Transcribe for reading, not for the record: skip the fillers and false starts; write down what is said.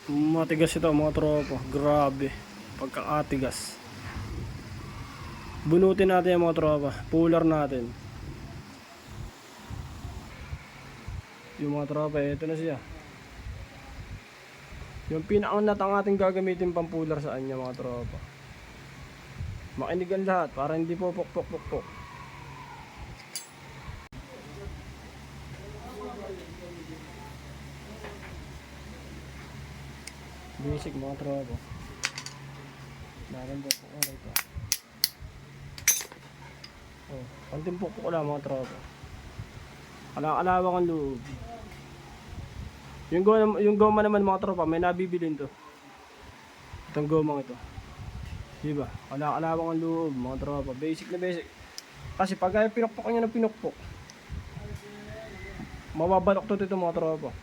Matigas ito mga tropa. Grabe. Pagkakatigas. Bunutin natin yung mga tropa. Puller natin. Yung mga tropa, ito na siya. Yung pinakaunat ang ating gagamitin pang puller sa kanya mga tropa. Makinig ang lahat para hindi po pok. Basic mga tropa. Narin po po ulit ito. Oh, konting pukpok lang mga tropa. Kalawang ang loob. Yung goma naman mga tropa, may nabibilin to. Itong gomang ito. Diba? Kalawang ang loob mga tropa. Basic na basic. Kasi pag ay pinukpok niya ng pinukpok, mababalok to dito mga tropa.